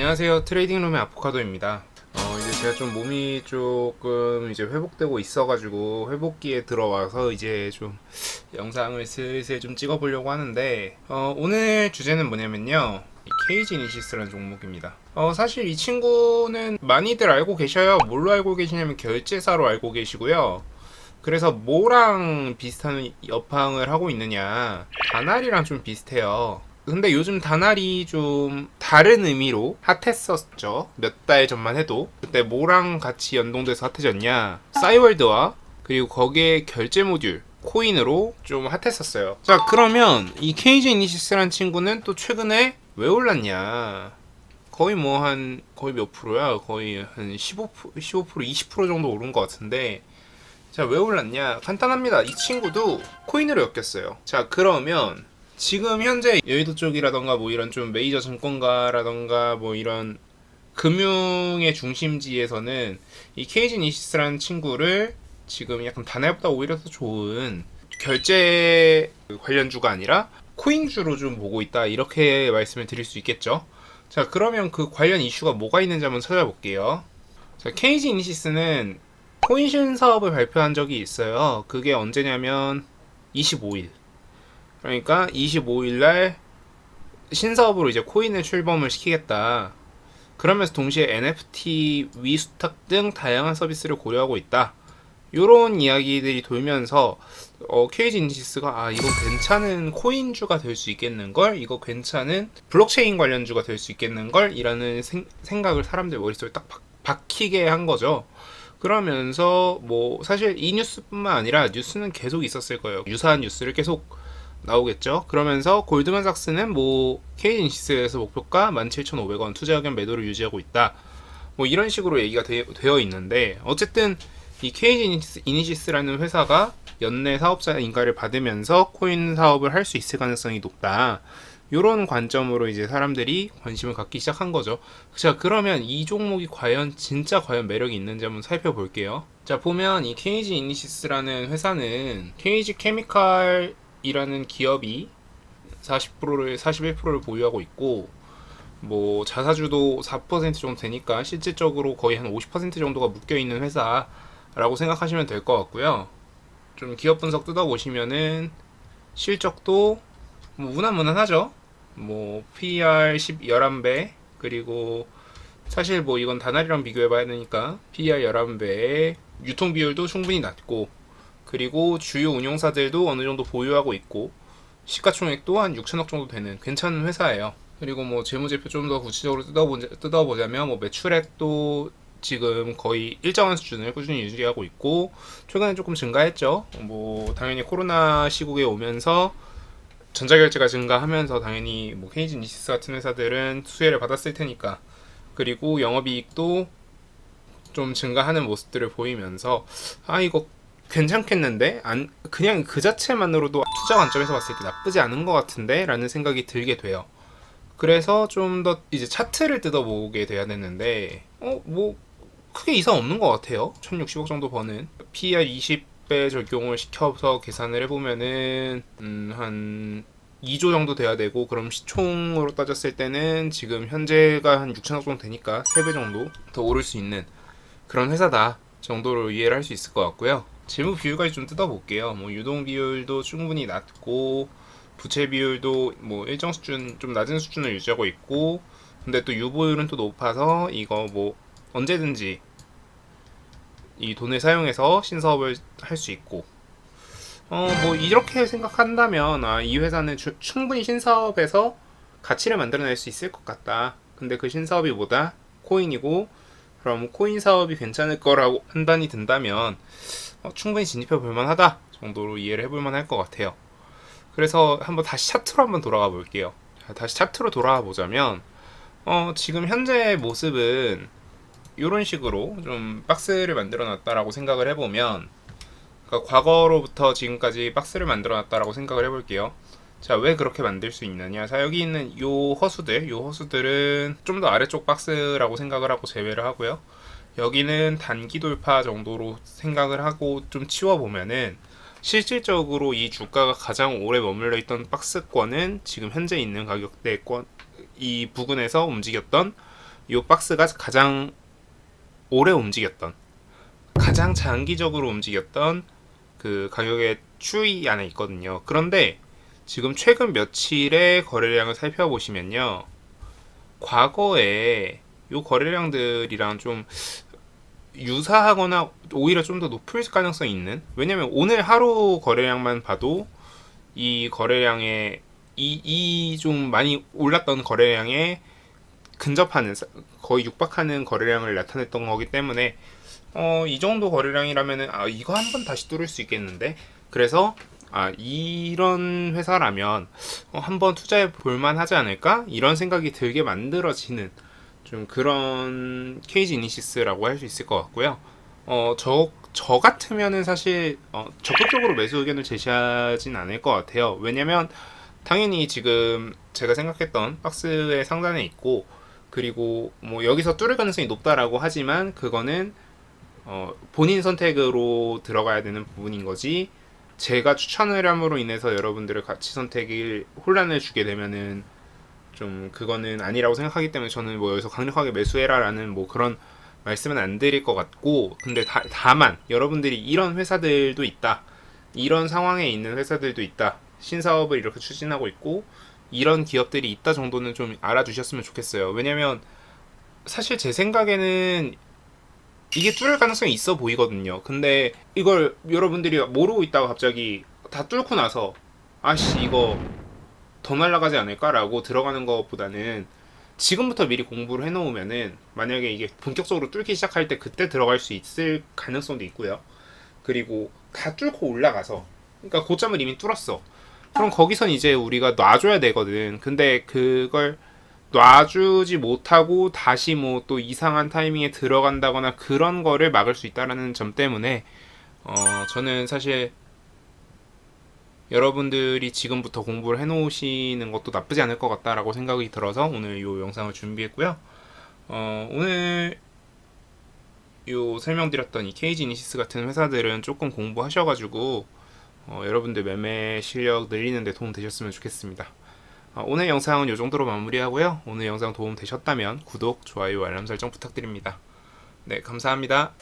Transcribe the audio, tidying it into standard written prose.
안녕하세요. 트레이딩룸의 아보카도입니다. 이제 제가 좀 몸이 조금 이제 회복되고 있어가지고 회복기에 들어와서 이제 좀 영상을 슬슬 좀 찍어보려고 하는데, 오늘 주제는 뭐냐면요. 이 케이지 이니시스라는 종목입니다. 사실 이 친구는 많이들 알고 계셔요. 뭘로 알고 계시냐면 결제사로 알고 계시고요. 그래서 뭐랑 비슷한 업황을 하고 있느냐, 다날이랑 좀 비슷해요. 근데 요즘 다날이 좀 다른 의미로 핫했었죠. 몇 달 전만 해도. 그때 뭐랑 같이 연동돼서 핫해졌냐, 싸이월드와 그리고 거기에 결제 모듈 코인으로 좀 핫했었어요. 자, 그러면 이 케이지 이니시스라는 친구는 또 최근에 왜 올랐냐, 거의 거의 몇 프로야? 거의 한 15%, 20% 정도 오른 것 같은데, 자, 왜 올랐냐? 간단합니다. 이 친구도 코인으로 엮였어요. 자, 그러면 지금 현재 여의도 쪽이라던가 뭐 이런 좀 메이저 증권가라던가 뭐 이런 금융의 중심지에서는 이 케이지 니시스라는 친구를 지금 약간 다날보다 오히려 더 좋은 결제 관련주가 아니라 코인주로 좀 보고 있다, 이렇게 말씀을 드릴 수 있겠죠. 자, 그러면 그 관련 이슈가 뭐가 있는지 한번 찾아볼게요. 자, 케이지 이니시스는 코인신 사업을 발표한 적이 있어요. 그게 언제냐면 25일. 그러니까 25일날 신사업으로 이제 코인을 출범을 시키겠다. 그러면서 동시에 NFT, 위수탁 등 다양한 서비스를 고려하고 있다. 요런 이야기들이 돌면서 케이지 이니시스가 이거 괜찮은 코인주가 될 수 있겠는걸? 이거 괜찮은 블록체인 관련주가 될 수 있겠는걸? 이라는 생각을 사람들 머릿속에 딱 박히게 한 거죠. 그러면서 뭐 사실 이 뉴스뿐만 아니라 뉴스는 계속 있었을 거예요. 유사한 뉴스를 계속 나오겠죠. 그러면서 골드만삭스는 뭐 케이지니시스에서 목표가 17,500원 투자 의견 매도를 유지하고 있다, 뭐 이런 식으로 얘기가 되어 있는데, 어쨌든 이 케이지 이니시스라는 회사가 연내 사업자 인가를 받으면서 코인 사업을 할 수 있을 가능성이 높다, 이런 관점으로 이제 사람들이 관심을 갖기 시작한 거죠. 자, 그러면 이 종목이 과연 매력이 있는지 한번 살펴볼게요. 자, 보면 이 케이지 이니시스라는 회사는 케이지 케미칼이라는 기업이 41%를 보유하고 있고, 뭐 자사주도 4% 정도 되니까 실질적으로 거의 한 50% 정도가 묶여 있는 회사라고 생각하시면 될 것 같고요. 좀 기업 분석 뜯어보시면은 실적도 뭐 무난무난하죠. 뭐 PER 11배, 그리고 사실 뭐 이건 다날이랑 비교해봐야 되니까 PER 11배에 유통 비율도 충분히 낮고, 그리고 주요 운용사들도 어느 정도 보유하고 있고, 시가총액도 한 6천억 정도 되는 괜찮은 회사예요. 그리고 뭐 재무제표 좀 더 구체적으로 뜯어보자면 뭐 매출액도 지금 거의 일정한 수준을 꾸준히 유지하고 있고, 최근에 조금 증가했죠. 뭐 당연히 코로나 시국에 오면서 전자결제가 증가하면서 당연히 뭐 케이지 니시스 같은 회사들은 수혜를 받았을 테니까, 그리고 영업이익도 좀 증가하는 모습들을 보이면서 이거 괜찮겠는데? 그냥 그 자체만으로도 투자 관점에서 봤을 때 나쁘지 않은 것 같은데? 라는 생각이 들게 돼요. 그래서 좀 더 이제 차트를 뜯어보게 돼야 되는데, 뭐 크게 이상 없는 것 같아요. 1060억 정도 버는 PER 20배 적용을 시켜서 계산을 해보면은 한 2조 정도 돼야 되고, 그럼 시총으로 따졌을 때는 지금 현재가 한 6천억 정도 되니까 3배 정도 더 오를 수 있는 그런 회사다 정도로 이해를 할 수 있을 것 같고요. 재무 비율까지 좀 뜯어볼게요. 뭐 유동 비율도 충분히 낮고, 부채 비율도 뭐 일정 수준, 좀 낮은 수준을 유지하고 있고, 근데 또 유보율은 또 높아서 이거 뭐 언제든지 이 돈을 사용해서 신사업을 할 수 있고, 뭐 이렇게 생각한다면 이 회사는 충분히 신사업에서 가치를 만들어낼 수 있을 것 같다. 근데 그 신사업이 뭐다? 코인이고, 그럼 코인 사업이 괜찮을 거라고 판단이 든다면 충분히 진입해 볼만하다 정도로 이해를 해볼 만할 것 같아요. 그래서 한번 다시 차트로 한번 돌아가 볼게요. 다시 차트로 돌아가 보자면 지금 현재의 모습은 이런 식으로 좀 박스를 만들어 놨다라고 생각을 해보면, 그러니까 과거로부터 지금까지 박스를 만들어 놨다라고 생각을 해볼게요. 자, 왜 그렇게 만들 수 있느냐. 자, 여기 있는 요 허수들은 좀 더 아래쪽 박스라고 생각을 하고 제외를 하고요. 여기는 단기 돌파 정도로 생각을 하고 좀 치워보면은, 실질적으로 이 주가가 가장 오래 머물러 있던 박스권은 지금 현재 있는 가격대권 이 부근에서 움직였던 이 박스가 가장 오래 움직였던, 가장 장기적으로 움직였던 그 가격의 추이 안에 있거든요. 그런데 지금 최근 며칠의 거래량을 살펴보시면요, 과거에 이 거래량들이랑 좀 유사하거나 오히려 좀 더 높을 가능성이 있는, 왜냐면 오늘 하루 거래량만 봐도 이 거래량에 이 좀 많이 올랐던 거래량에 근접하는, 거의 육박하는 거래량을 나타냈던 거기 때문에 이 정도 거래량이라면은 이거 한번 다시 뚫을 수 있겠는데, 그래서 이런 회사라면 한번 투자해 볼만 하지 않을까, 이런 생각이 들게 만들어지는 좀 그런 KG 이니시스라고 할 수 있을 것 같고요. 저 같으면은 사실 적극적으로 매수 의견을 제시하진 않을 것 같아요. 왜냐면 당연히 지금 제가 생각했던 박스의 상단에 있고, 그리고 뭐 여기서 뚫을 가능성이 높다라고 하지만 그거는 본인 선택으로 들어가야 되는 부분인 거지, 제가 추천을 함으로 인해서 여러분들의 가치 선택을 혼란을 주게 되면은 좀 그거는 아니라고 생각하기 때문에 저는 뭐 여기서 강력하게 매수해라라는 뭐 그런 말씀은 안 드릴 것 같고, 근데 다만 여러분들이 이런 회사들도 있다, 이런 상황에 있는 회사들도 있다, 신사업을 이렇게 추진하고 있고 이런 기업들이 있다 정도는 좀 알아두셨으면 좋겠어요. 왜냐면 사실 제 생각에는 이게 뚫을 가능성이 있어 보이거든요. 근데 이걸 여러분들이 모르고 있다가 갑자기 다 뚫고 나서 아씨 이거 더 날아가지 않을까라고 들어가는 것보다는 지금부터 미리 공부를 해놓으면은 만약에 이게 본격적으로 뚫기 시작할 때 그때 들어갈 수 있을 가능성도 있고요. 그리고 다 뚫고 올라가서, 그러니까 고점을 이미 뚫었어. 그럼 거기선 이제 우리가 놔줘야 되거든. 근데 그걸 놔주지 못하고 다시 뭐 또 이상한 타이밍에 들어간다거나 그런 거를 막을 수 있다라는 점 때문에 저는 사실 여러분들이 지금부터 공부를 해놓으시는 것도 나쁘지 않을 것 같다라고 생각이 들어서 오늘 이 영상을 준비했고요. 오늘 요 설명드렸던 이 KG 이니시스 같은 회사들은 조금 공부하셔가지고 여러분들 매매 실력 늘리는 데 도움 되셨으면 좋겠습니다. 오늘 영상은 이 정도로 마무리하고요. 오늘 영상 도움 되셨다면 구독, 좋아요, 알람 설정 부탁드립니다. 네, 감사합니다.